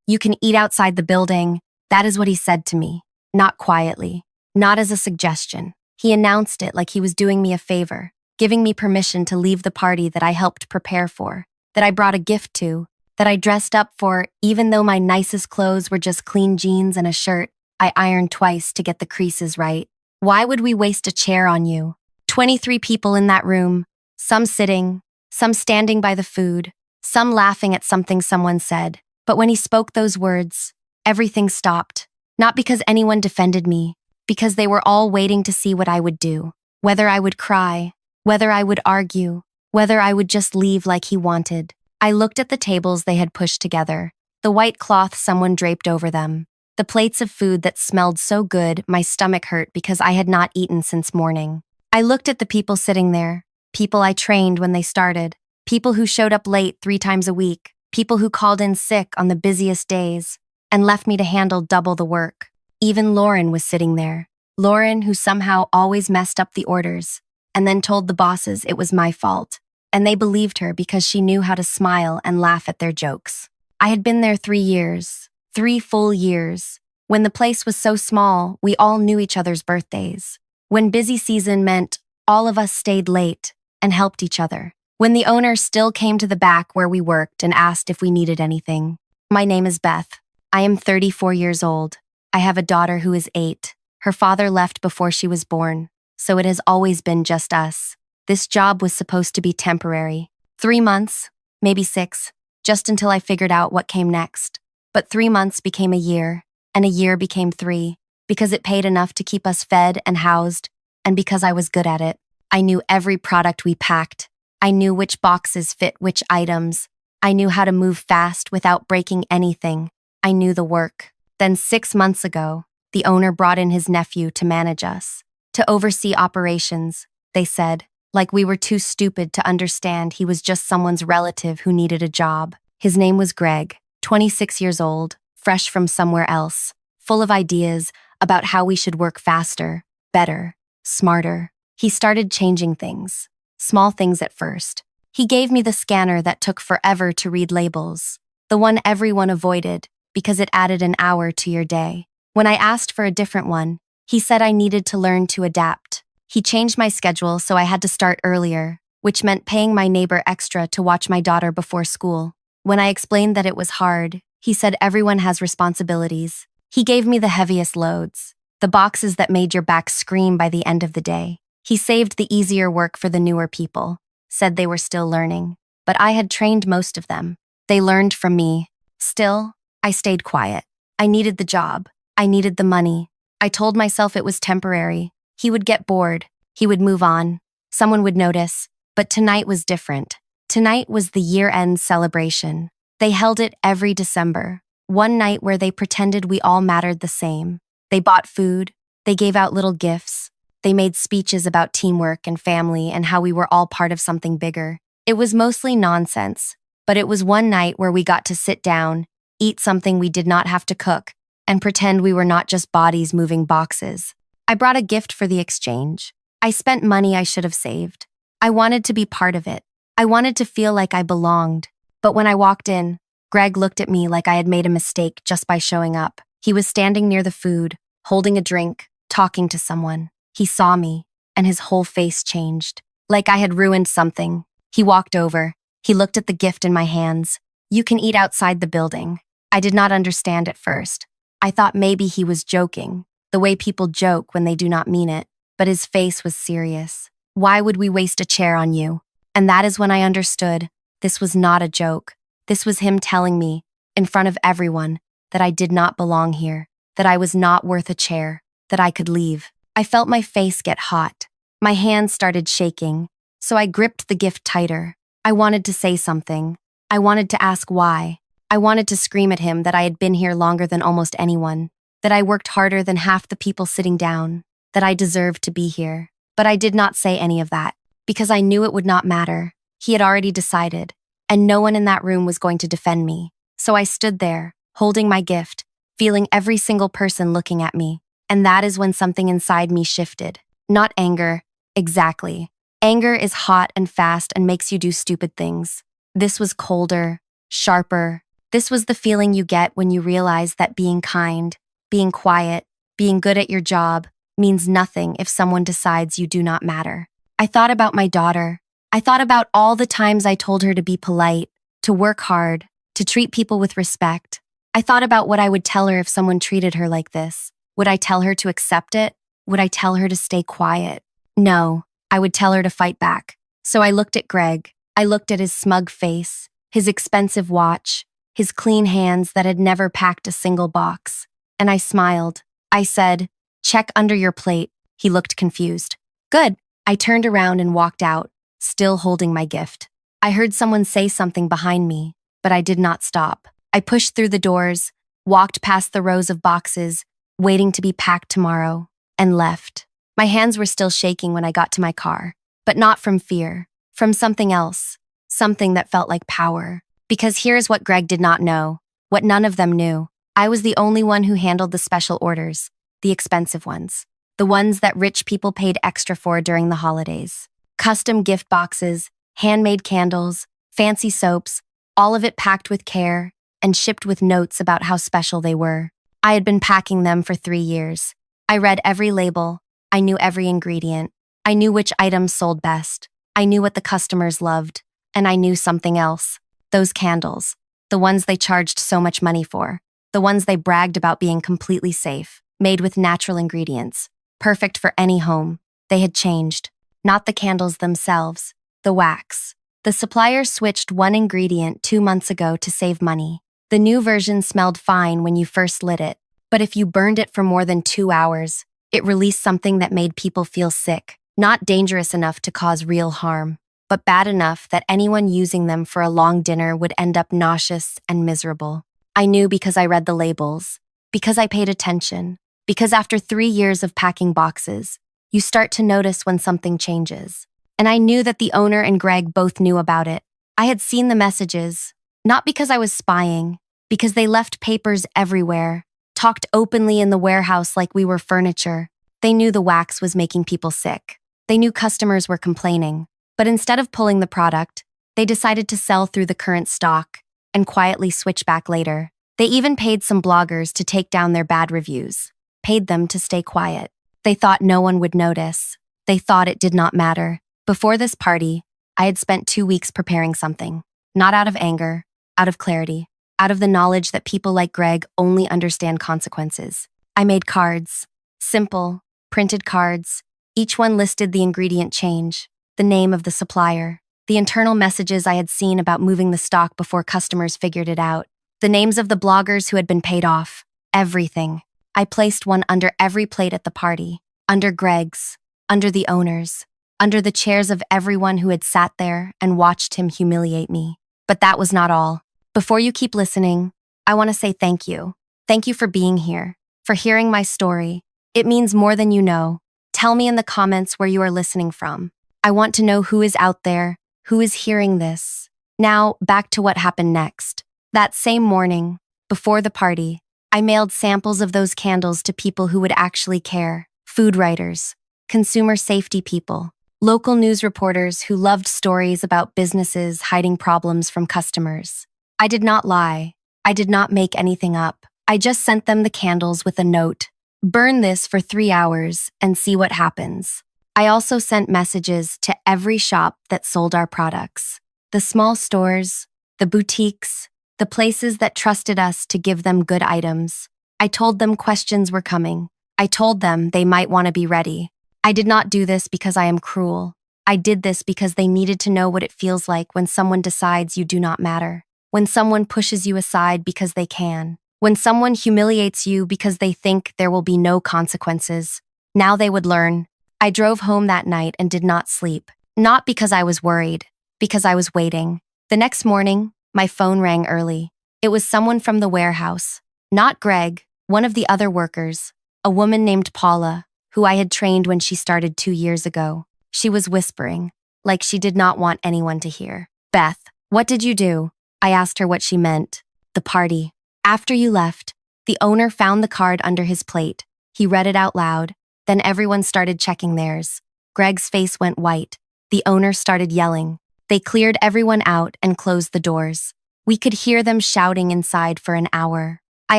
You can eat outside the building. That is what he said to me, not quietly, not as a suggestion. He announced it like he was doing me a favor, giving me permission to leave the party that I helped prepare for, that I brought a gift to, that I dressed up for, even though my nicest clothes were just clean jeans and a shirt I ironed twice to get the creases right. Why would we waste a chair on you? 23 people in that room, some sitting, some standing by the food, some laughing at something someone said. But when he spoke those words, everything stopped. Not because anyone defended me, because they were all waiting to see what I would do. Whether I would cry, whether I would argue, whether I would just leave like he wanted. I looked at the tables they had pushed together, the white cloth someone draped over them, the plates of food that smelled so good my stomach hurt because I had not eaten since morning. I looked at the people sitting there, people I trained when they started, people who showed up late 3 times a week, people who called in sick on the busiest days, and left me to handle double the work. Even Lauren was sitting there. Lauren, who somehow always messed up the orders, and then told the bosses it was my fault. And they believed her because she knew how to smile and laugh at their jokes. I had been there 3 years, 3 full years. When the place was so small, we all knew each other's birthdays. When busy season meant all of us stayed late and helped each other. When the owner still came to the back where we worked and asked if we needed anything. My name is Beth. I am 34 years old. I have a daughter who is 8. Her father left before she was born, so it has always been just us. This job was supposed to be temporary. 3 months, maybe 6, just until I figured out what came next. But 3 months became a year, and a year became 3, because it paid enough to keep us fed and housed, and because I was good at it. I knew every product we packed. I knew which boxes fit which items. I knew how to move fast without breaking anything. I knew the work. Then 6 months ago, the owner brought in his nephew to manage us, to oversee operations, they said, like we were too stupid to understand he was just someone's relative who needed a job. His name was Greg, 26 years old, fresh from somewhere else, full of ideas about how we should work faster, better, smarter. He started changing things, small things at first. He gave me the scanner that took forever to read labels, the one everyone avoided because it added an hour to your day. When I asked for a different one, he said I needed to learn to adapt. He changed my schedule so I had to start earlier, which meant paying my neighbor extra to watch my daughter before school. When I explained that it was hard, he said everyone has responsibilities. He gave me the heaviest loads, the boxes that made your back scream by the end of the day. He saved the easier work for the newer people, said they were still learning. But I had trained most of them. They learned from me. Still, I stayed quiet. I needed the job. I needed the money. I told myself it was temporary. He would get bored. He would move on. Someone would notice. But tonight was different. Tonight was the year-end celebration. They held it every December. One night where they pretended we all mattered the same. They bought food. They gave out little gifts. They made speeches about teamwork and family and how we were all part of something bigger. It was mostly nonsense, but it was one night where we got to sit down, eat something we did not have to cook, and pretend we were not just bodies moving boxes. I brought a gift for the exchange. I spent money I should have saved. I wanted to be part of it. I wanted to feel like I belonged. But when I walked in, Greg looked at me like I had made a mistake just by showing up. He was standing near the food, holding a drink, talking to someone. He saw me, and his whole face changed. Like I had ruined something. He walked over. He looked at the gift in my hands. You can eat outside the building. I did not understand at first. I thought maybe he was joking, the way people joke when they do not mean it. But his face was serious. Why would we waste a chair on you? And that is when I understood. This was not a joke. This was him telling me, in front of everyone, that I did not belong here, that I was not worth a chair, that I could leave. I felt my face get hot. My hands started shaking, so I gripped the gift tighter. I wanted to say something. I wanted to ask why. I wanted to scream at him that I had been here longer than almost anyone, that I worked harder than half the people sitting down, that I deserved to be here. But I did not say any of that, because I knew it would not matter. He had already decided, and no one in that room was going to defend me. So I stood there, holding my gift, feeling every single person looking at me. And that is when something inside me shifted. Not anger, exactly. Anger is hot and fast and makes you do stupid things. This was colder, sharper. This was the feeling you get when you realize that being kind, being quiet, being good at your job means nothing if someone decides you do not matter. I thought about my daughter. I thought about all the times I told her to be polite, to work hard, to treat people with respect. I thought about what I would tell her if someone treated her like this. Would I tell her to accept it? Would I tell her to stay quiet? No, I would tell her to fight back. So I looked at Greg. I looked at his smug face, his expensive watch, his clean hands that had never packed a single box. And I smiled. I said, "Check under your plate." He looked confused. "Good." I turned around and walked out, still holding my gift. I heard someone say something behind me, but I did not stop. I pushed through the doors, walked past the rows of boxes, waiting to be packed tomorrow, and left. My hands were still shaking when I got to my car, but not from fear, from something else, something that felt like power. Because here's what Greg did not know, what none of them knew. I was the only one who handled the special orders, the expensive ones, the ones that rich people paid extra for during the holidays. Custom gift boxes, handmade candles, fancy soaps, all of it packed with care and shipped with notes about how special they were. I had been packing them for 3 years. I read every label. I knew every ingredient. I knew which items sold best. I knew what the customers loved. And I knew something else. Those candles, the ones they charged so much money for, the ones they bragged about being completely safe, made with natural ingredients, perfect for any home. They had changed. Not the candles themselves, the wax. The supplier switched one ingredient 2 months ago to save money. The new version smelled fine when you first lit it, but if you burned it for more than 2 hours, it released something that made people feel sick, not dangerous enough to cause real harm, but bad enough that anyone using them for a long dinner would end up nauseous and miserable. I knew because I read the labels, because I paid attention, because after 3 years of packing boxes, you start to notice when something changes. And I knew that the owner and Greg both knew about it. I had seen the messages, not because I was spying, because they left papers everywhere, talked openly in the warehouse like we were furniture. They knew the wax was making people sick. They knew customers were complaining. But instead of pulling the product, they decided to sell through the current stock and quietly switch back later. They even paid some bloggers to take down their bad reviews, paid them to stay quiet. They thought no one would notice. They thought it did not matter. Before this party, I had spent 2 weeks preparing something, not out of anger, out of clarity, out of the knowledge that people like Greg only understand consequences. I made cards, simple, printed cards. Each one listed the ingredient change, the name of the supplier, the internal messages I had seen about moving the stock before customers figured it out, the names of the bloggers who had been paid off, everything. I placed one under every plate at the party, under Greg's, under the owner's, under the chairs of everyone who had sat there and watched him humiliate me. But that was not all. Before you keep listening, I want to say thank you. Thank you for being here, for hearing my story. It means more than you know. Tell me in the comments where you are listening from. I want to know who is out there, who is hearing this. Now, back to what happened next. That same morning, before the party, I mailed samples of those candles to people who would actually care. Food writers, consumer safety people, local news reporters who loved stories about businesses hiding problems from customers. I did not lie. I did not make anything up. I just sent them the candles with a note. Burn this for 3 hours and see what happens. I also sent messages to every shop that sold our products. The small stores, the boutiques, the places that trusted us to give them good items. I told them questions were coming. I told them they might want to be ready. I did not do this because I am cruel. I did this because they needed to know what it feels like when someone decides you do not matter. When someone pushes you aside because they can. When someone humiliates you because they think there will be no consequences. Now they would learn. I drove home that night and did not sleep. Not because I was worried, because I was waiting. The next morning, my phone rang early. It was someone from the warehouse. Not Greg, one of the other workers. A woman named Paula, who I had trained when she started 2 years ago. She was whispering, like she did not want anyone to hear. "Beth, what did you do?" I asked her what she meant. "The party. After you left, the owner found the card under his plate. He read it out loud. Then everyone started checking theirs. Greg's face went white. The owner started yelling. They cleared everyone out and closed the doors. We could hear them shouting inside for an hour. I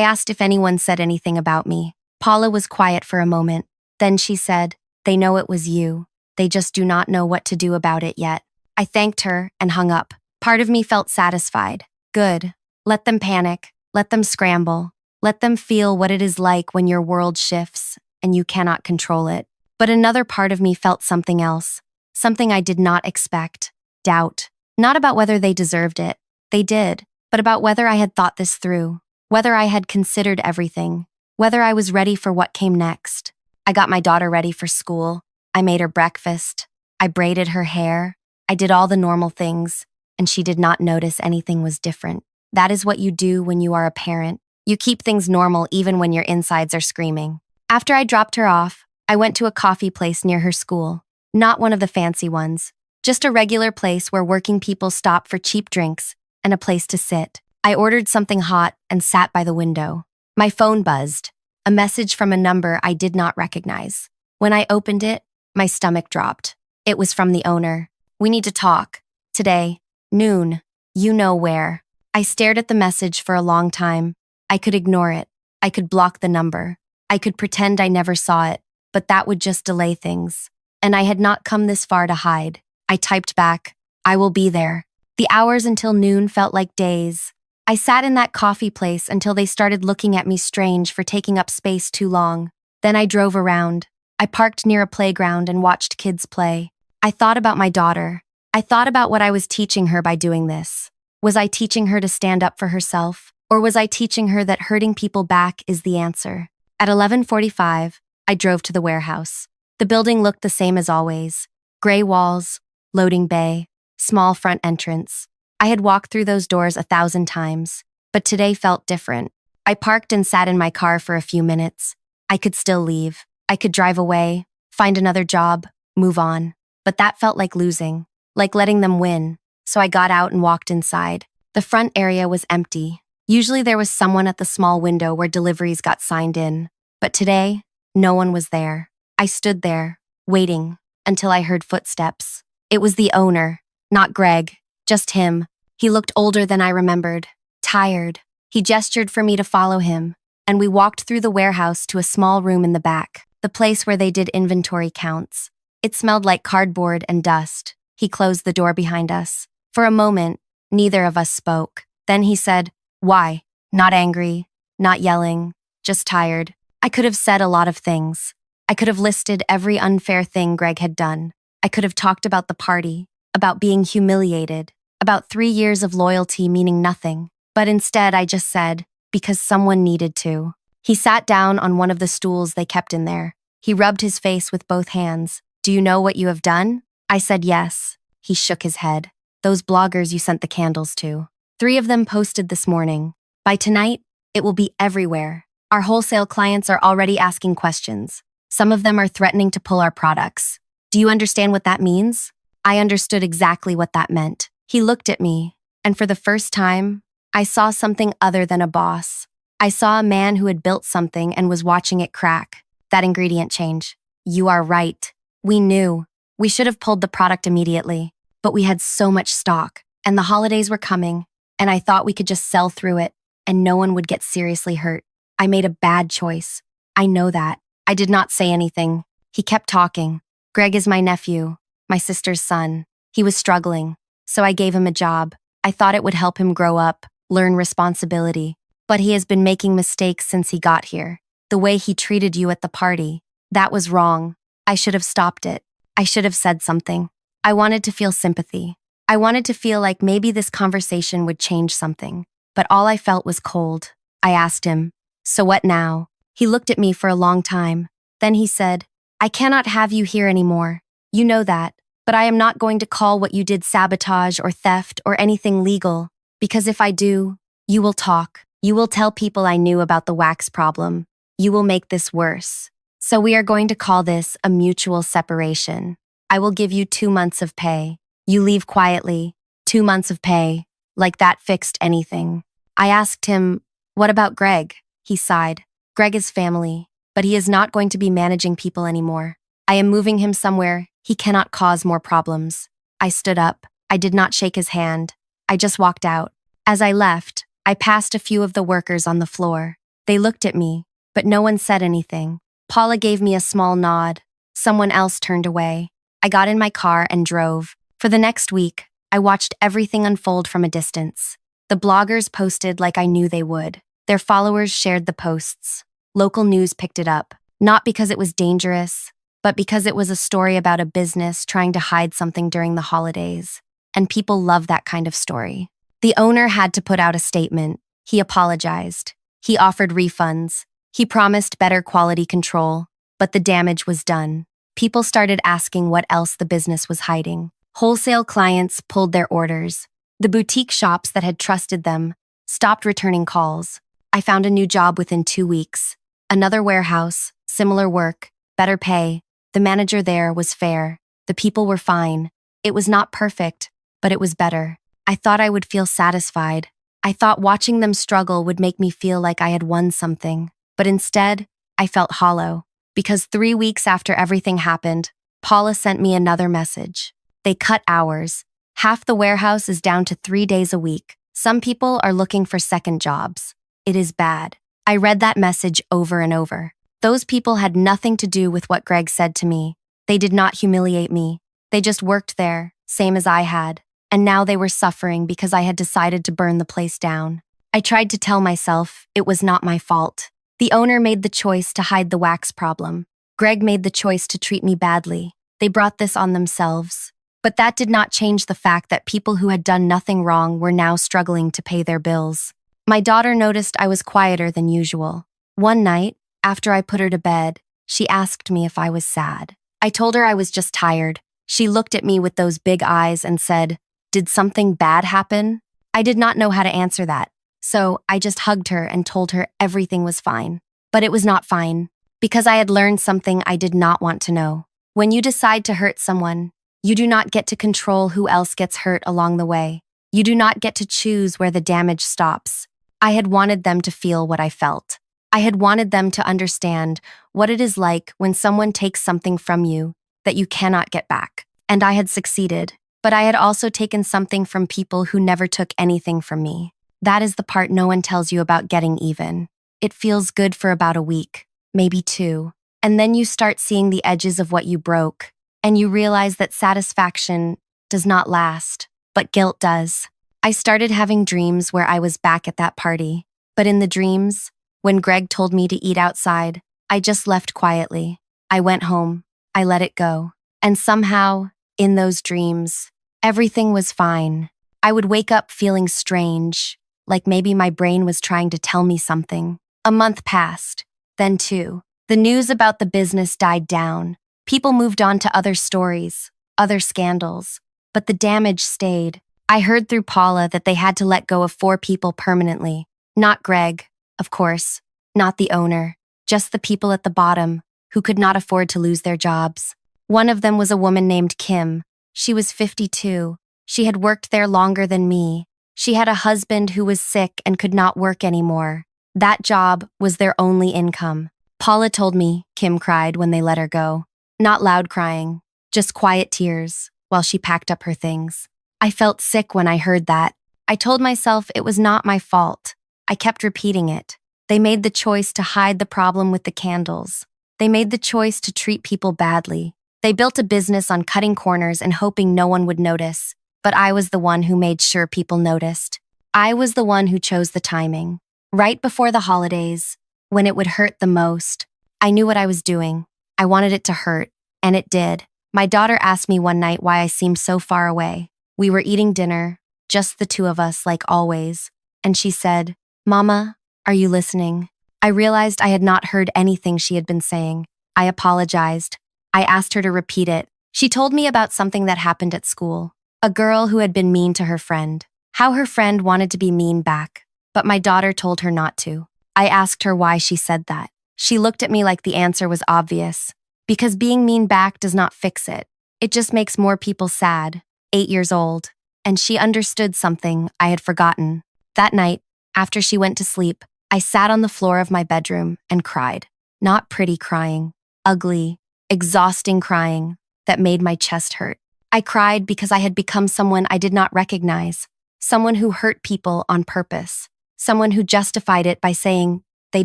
asked if anyone said anything about me. Paula was quiet for a moment. Then she said, "They know it was you. They just do not know what to do about it yet." I thanked her and hung up. Part of me felt satisfied. Good. Let them panic. Let them scramble. Let them feel what it is like when your world shifts and you cannot control it. But another part of me felt something else. Something I did not expect. Doubt. Not about whether they deserved it. They did. But about whether I had thought this through. Whether I had considered everything. Whether I was ready for what came next. I got my daughter ready for school. I made her breakfast. I braided her hair. I did all the normal things, and she did not notice anything was different. That is what you do when you are a parent. You keep things normal even when your insides are screaming. After I dropped her off, I went to a coffee place near her school. Not one of the fancy ones. Just a regular place where working people stop for cheap drinks and a place to sit. I ordered something hot and sat by the window. My phone buzzed. A message from a number I did not recognize. When I opened it, my stomach dropped. It was from the owner. "We need to talk. Today, noon. You know where." I stared at the message for a long time. I could ignore it. I could block the number. I could pretend I never saw it, but that would just delay things. And I had not come this far to hide. I typed back, "I will be there." The hours until noon felt like days. I sat in that coffee place until they started looking at me strange for taking up space too long. Then I drove around. I parked near a playground and watched kids play. I thought about my daughter. I thought about what I was teaching her by doing this. Was I teaching her to stand up for herself? Or was I teaching her that hurting people back is the answer? At 11:45, I drove to the warehouse. The building looked the same as always. Gray walls, loading bay, small front entrance. I had walked through those doors 1,000 times, but today felt different. I parked and sat in my car for a few minutes. I could still leave. I could drive away, find another job, move on. But that felt like losing, like letting them win. So I got out and walked inside. The front area was empty. Usually there was someone at the small window where deliveries got signed in. But today, no one was there. I stood there, waiting, until I heard footsteps. It was the owner, not Greg, just him. He looked older than I remembered, tired. He gestured for me to follow him, and we walked through the warehouse to a small room in the back, the place where they did inventory counts. It smelled like cardboard and dust. He closed the door behind us. For a moment, neither of us spoke. Then he said, "Why?" Not angry, not yelling, just tired. I could have said a lot of things. I could have listed every unfair thing Greg had done. I could have talked about the party, about being humiliated, about 3 years of loyalty meaning nothing. But instead, I just said, because someone needed to. He sat down on one of the stools they kept in there. He rubbed his face with both hands. "Do you know what you have done?" I said yes. He shook his head. "Those bloggers you sent the candles to. 3 of them posted this morning. By tonight, it will be everywhere. Our wholesale clients are already asking questions. Some of them are threatening to pull our products. Do you understand what that means?" I understood exactly what that meant. He looked at me, and for the first time, I saw something other than a boss. I saw a man who had built something and was watching it crack. That ingredient change. You are right. We knew. We should have pulled the product immediately. But we had so much stock, and the holidays were coming, and I thought we could just sell through it, and no one would get seriously hurt. I made a bad choice. I know that. I did not say anything. He kept talking. "Greg is my nephew, my sister's son. He was struggling, so I gave him a job. I thought it would help him grow up, learn responsibility. But he has been making mistakes since he got here. The way he treated you at the party, that was wrong. I should have stopped it. I should have said something. I wanted to feel sympathy. I wanted to feel like maybe this conversation would change something. But all I felt was cold. I asked him, "So what now?" He looked at me for a long time. Then he said, "I cannot have you here anymore. You know that. But I am not going to call what you did sabotage or theft or anything legal. Because if I do, you will talk. You will tell people I knew about the wax problem. You will make this worse. So we are going to call this a mutual separation. I will give you 2 months of pay. You leave quietly. 2 months of pay. Like that fixed anything." I asked him, "What about Greg?" He sighed. "Greg is family, but he is not going to be managing people anymore. I am moving him somewhere. He cannot cause more problems." I stood up. I did not shake his hand. I just walked out. As I left, I passed a few of the workers on the floor. They looked at me, but no one said anything. Paula gave me a small nod. Someone else turned away. I got in my car and drove. For the next week, I watched everything unfold from a distance. The bloggers posted like I knew they would. Their followers shared the posts. Local news picked it up, not because it was dangerous, but because it was a story about a business trying to hide something during the holidays. And people love that kind of story. The owner had to put out a statement. He apologized. He offered refunds. He promised better quality control, but the damage was done. People started asking what else the business was hiding. Wholesale clients pulled their orders. The boutique shops that had trusted them stopped returning calls. I found a new job within 2 weeks. Another warehouse, similar work, better pay. The manager there was fair. The people were fine. It was not perfect, but it was better. I thought I would feel satisfied. I thought watching them struggle would make me feel like I had won something. But instead, I felt hollow. Because 3 weeks after everything happened, Paula sent me another message. They cut hours. Half the warehouse is down to 3 days a week. Some people are looking for second jobs. It is bad. I read that message over and over. Those people had nothing to do with what Greg said to me. They did not humiliate me. They just worked there, same as I had. And now they were suffering because I had decided to burn the place down. I tried to tell myself it was not my fault. The owner made the choice to hide the wax problem. Greg made the choice to treat me badly. They brought this on themselves. But that did not change the fact that people who had done nothing wrong were now struggling to pay their bills. My daughter noticed I was quieter than usual. One night, after I put her to bed, she asked me if I was sad. I told her I was just tired. She looked at me with those big eyes and said, "Did something bad happen?" I did not know how to answer that, so I just hugged her and told her everything was fine. But it was not fine, because I had learned something I did not want to know. When you decide to hurt someone, you do not get to control who else gets hurt along the way. You do not get to choose where the damage stops. I had wanted them to feel what I felt. I had wanted them to understand what it is like when someone takes something from you that you cannot get back. And I had succeeded, but I had also taken something from people who never took anything from me. That is the part no one tells you about getting even. It feels good for about a week, maybe 2, and then you start seeing the edges of what you broke, and you realize that satisfaction does not last, but guilt does. I started having dreams where I was back at that party, but in the dreams, when Greg told me to eat outside, I just left quietly. I went home. I let it go. And somehow, in those dreams, everything was fine. I would wake up feeling strange, like maybe my brain was trying to tell me something. A month passed, then 2. The news about the business died down. People moved on to other stories, other scandals, but the damage stayed. I heard through Paula that they had to let go of 4 people permanently. Not Greg, of course, not the owner, just the people at the bottom who could not afford to lose their jobs. One of them was a woman named Kim. She was 52. She had worked there longer than me. She had a husband who was sick and could not work anymore. That job was their only income. Paula told me, Kim cried when they let her go. Not loud crying, just quiet tears while she packed up her things. I felt sick when I heard that. I told myself it was not my fault. I kept repeating it. They made the choice to hide the problem with the candles. They made the choice to treat people badly. They built a business on cutting corners and hoping no one would notice. But I was the one who made sure people noticed. I was the one who chose the timing. Right before the holidays, when it would hurt the most. I knew what I was doing. I wanted it to hurt, and it did. My daughter asked me one night why I seemed so far away. We were eating dinner, just the 2 of us like always, and she said, "Mama, are you listening?" I realized I had not heard anything she had been saying. I apologized. I asked her to repeat it. She told me about something that happened at school. A girl who had been mean to her friend. How her friend wanted to be mean back, but my daughter told her not to. I asked her why she said that. She looked at me like the answer was obvious. Because being mean back does not fix it. It just makes more people sad. 8 years old. And she understood something I had forgotten. That night, after she went to sleep, I sat on the floor of my bedroom and cried. Not pretty crying. Ugly, exhausting crying that made my chest hurt. I cried because I had become someone I did not recognize. someone who hurt people on purpose, someone who justified it by saying they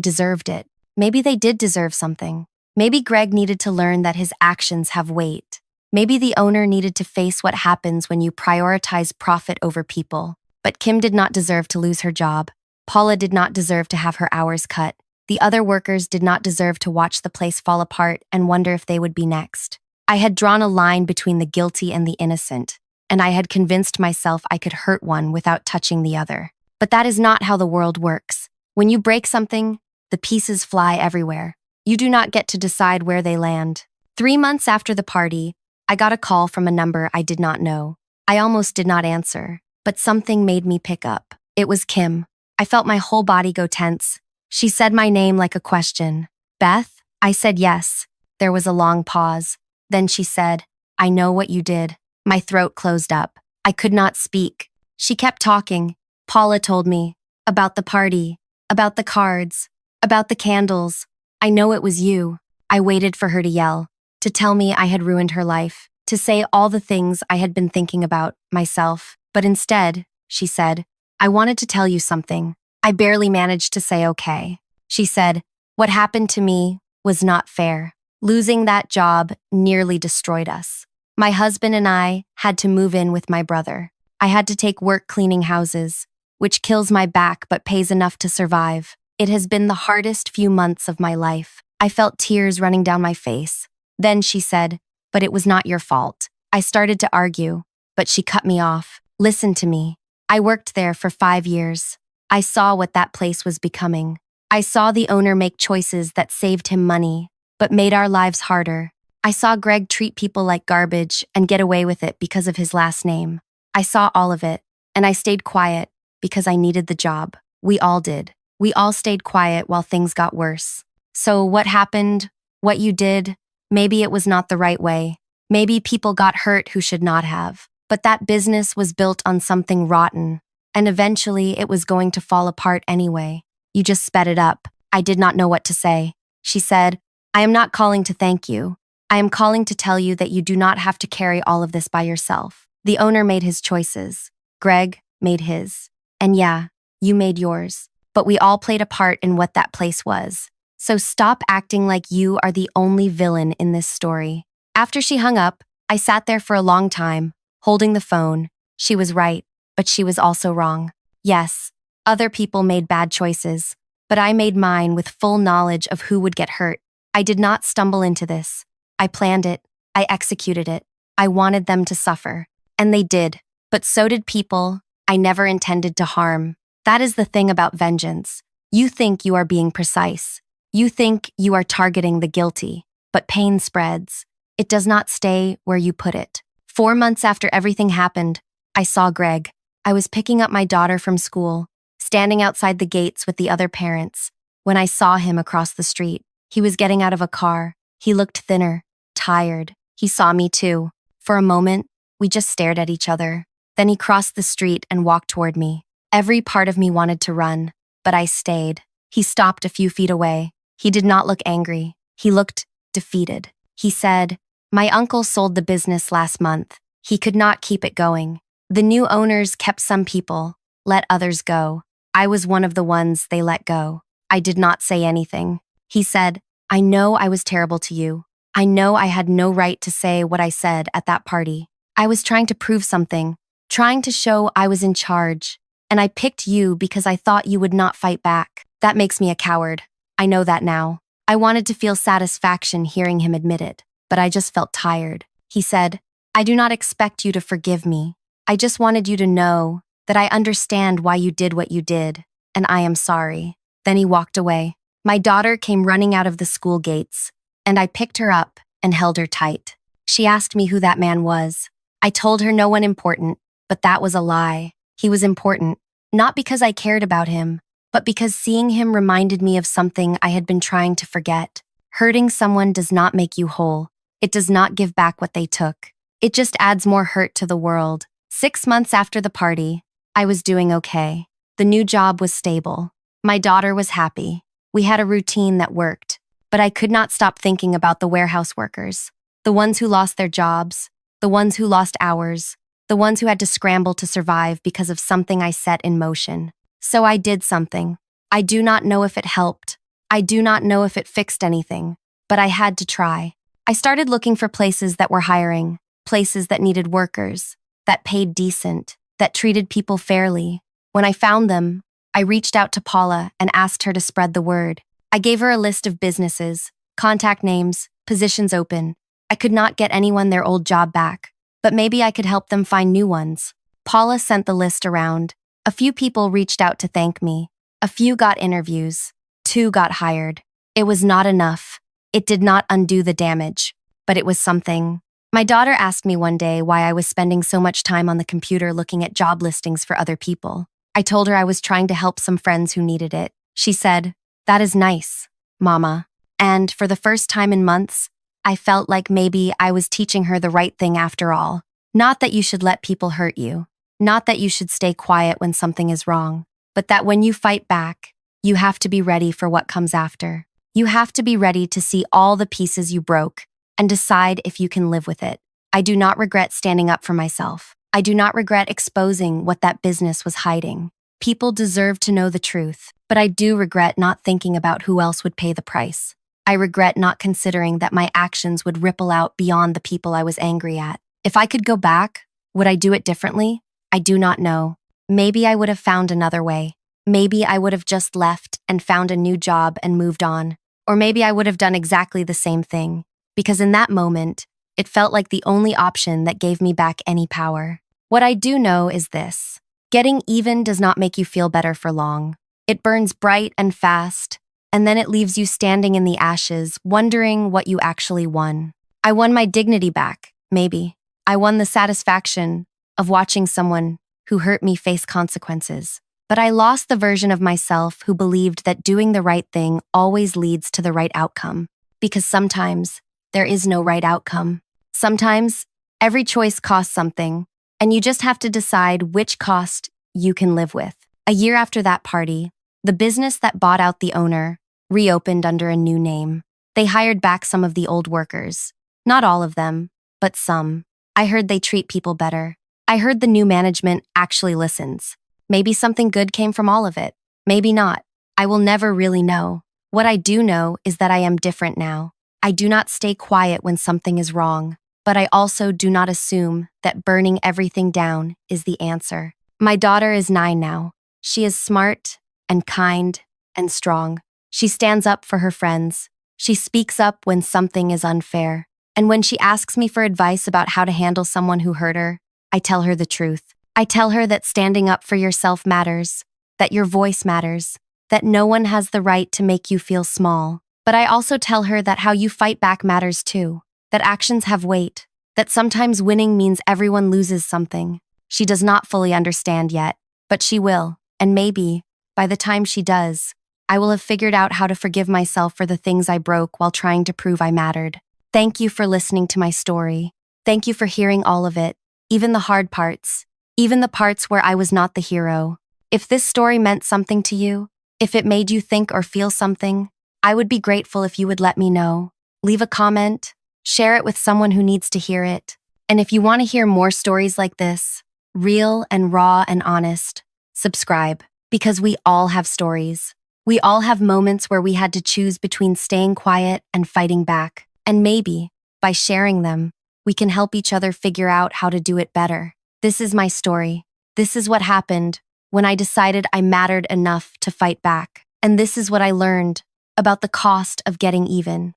deserved it. Maybe they did deserve something. Maybe Greg needed to learn that his actions have weight. Maybe the owner needed to face what happens when you prioritize profit over people. But Kim did not deserve to lose her job. Paula did not deserve to have her hours cut. The other workers did not deserve to watch the place fall apart and wonder if they would be next. I had drawn a line between the guilty and the innocent, and I had convinced myself I could hurt one without touching the other. But that is not how the world works. When you break something, the pieces fly everywhere. You do not get to decide where they land. 3 months after the party, I got a call from a number I did not know. I almost did not answer, but something made me pick up. It was Kim. I felt my whole body go tense. She said my name like a question. Beth? I said yes. There was a long pause. Then she said, I know what you did. My throat closed up. I could not speak. She kept talking. Paula told me about the party, about the cards, about the candles. I know it was you. I waited for her to yell, to tell me I had ruined her life, to say all the things I had been thinking about myself. But instead, she said, I wanted to tell you something. I barely managed to say okay. She said, what happened to me was not fair. Losing that job nearly destroyed us. My husband and I had to move in with my brother. I had to take work cleaning houses, which kills my back but pays enough to survive. It has been the hardest few months of my life. I felt tears running down my face. Then she said, but it was not your fault. I started to argue, but she cut me off. Listen to me. I worked there for 5 years. I saw what that place was becoming. I saw the owner make choices that saved him money, but made our lives harder. I saw Greg treat people like garbage and get away with it because of his last name. I saw all of it, and I stayed quiet because I needed the job. We all did. We all stayed quiet while things got worse. So what happened? What you did? Maybe it was not the right way. Maybe people got hurt who should not have. But that business was built on something rotten, and eventually it was going to fall apart anyway. You just sped it up. I did not know what to say. She said, I am not calling to thank you. I am calling to tell you that you do not have to carry all of this by yourself. The owner made his choices. Greg made his. And yeah, you made yours. But we all played a part in what that place was. So stop acting like you are the only villain in this story. After she hung up, I sat there for a long time, holding the phone. She was right, but she was also wrong. Yes, other people made bad choices, but I made mine with full knowledge of who would get hurt. I did not stumble into this. I planned it. I executed it. I wanted them to suffer. And they did. But so did people I never intended to harm. That is the thing about vengeance. You think you are being precise. You think you are targeting the guilty. But pain spreads. It does not stay where you put it. 4 months after everything happened, I saw Greg. I was picking up my daughter from school, standing outside the gates with the other parents, when I saw him across the street. He was getting out of a car. He looked thinner, tired. He saw me too. For a moment, we just stared at each other. Then he crossed the street and walked toward me. Every part of me wanted to run, but I stayed. He stopped a few feet away. He did not look angry. He looked defeated. He said, my uncle sold the business last month. He could not keep it going. The new owners kept some people, let others go. I was one of the ones they let go. I did not say anything. He said, I know I was terrible to you. I know I had no right to say what I said at that party. I was trying to prove something, trying to show I was in charge. And I picked you because I thought you would not fight back. That makes me a coward. I know that now. I wanted to feel satisfaction hearing him admit it, but I just felt tired. He said, I do not expect you to forgive me. I just wanted you to know that I understand why you did what you did, and I am sorry. Then he walked away. My daughter came running out of the school gates, and I picked her up and held her tight. She asked me who that man was. I told her no one important, but that was a lie. He was important, not because I cared about him, but because seeing him reminded me of something I had been trying to forget. Hurting someone does not make you whole. It does not give back what they took. It just adds more hurt to the world. 6 months after the party, I was doing okay. The new job was stable. My daughter was happy. We had a routine that worked, but I could not stop thinking about the warehouse workers, the ones who lost their jobs, the ones who lost hours, the ones who had to scramble to survive because of something I set in motion. So I did something. I do not know if it helped. I do not know if it fixed anything, but I had to try. I started looking for places that were hiring, places that needed workers, that paid decent, that treated people fairly. When I found them, I reached out to Paula and asked her to spread the word. I gave her a list of businesses, contact names, positions open. I could not get anyone their old job back, but maybe I could help them find new ones. Paula sent the list around. A few people reached out to thank me. A few got interviews. 2 got hired. It was not enough. It did not undo the damage, but it was something. My daughter asked me one day why I was spending so much time on the computer looking at job listings for other people. I told her I was trying to help some friends who needed it. She said, "That is nice, Mama." And for the first time in months, I felt like maybe I was teaching her the right thing after all. Not that you should let people hurt you. Not that you should stay quiet when something is wrong. But that when you fight back, you have to be ready for what comes after. You have to be ready to see all the pieces you broke and decide if you can live with it. I do not regret standing up for myself. I do not regret exposing what that business was hiding. People deserve to know the truth, but I do regret not thinking about who else would pay the price. I regret not considering that my actions would ripple out beyond the people I was angry at. If I could go back, would I do it differently? I do not know. Maybe I would have found another way. Maybe I would have just left and found a new job and moved on. Or maybe I would have done exactly the same thing, because in that moment, it felt like the only option that gave me back any power. What I do know is this: getting even does not make you feel better for long. It burns bright and fast, and then it leaves you standing in the ashes, wondering what you actually won. I won my dignity back, maybe. I won the satisfaction of watching someone who hurt me face consequences. But I lost the version of myself who believed that doing the right thing always leads to the right outcome. Because sometimes there is no right outcome. Sometimes every choice costs something, and you just have to decide which cost you can live with. A year after that party, the business that bought out the owner reopened under a new name. They hired back some of the old workers. Not all of them, but some. I heard they treat people better. I heard the new management actually listens. Maybe something good came from all of it. Maybe not. I will never really know. What I do know is that I am different now. I do not stay quiet when something is wrong, but I also do not assume that burning everything down is the answer. My daughter is 9 now. She is smart and kind and strong. She stands up for her friends. She speaks up when something is unfair. And when she asks me for advice about how to handle someone who hurt her, I tell her the truth. I tell her that standing up for yourself matters, that your voice matters, that no one has the right to make you feel small. But I also tell her that how you fight back matters too, that actions have weight, that sometimes winning means everyone loses something. She does not fully understand yet, but she will, and maybe, by the time she does, I will have figured out how to forgive myself for the things I broke while trying to prove I mattered. Thank you for listening to my story. Thank you for hearing all of it, even the hard parts. Even the parts where I was not the hero. If this story meant something to you, if it made you think or feel something, I would be grateful if you would let me know. Leave a comment, share it with someone who needs to hear it. And if you want to hear more stories like this, real and raw and honest, subscribe, because we all have stories. We all have moments where we had to choose between staying quiet and fighting back. And maybe, by sharing them, we can help each other figure out how to do it better. This is my story. This is what happened when I decided I mattered enough to fight back. And this is what I learned about the cost of getting even.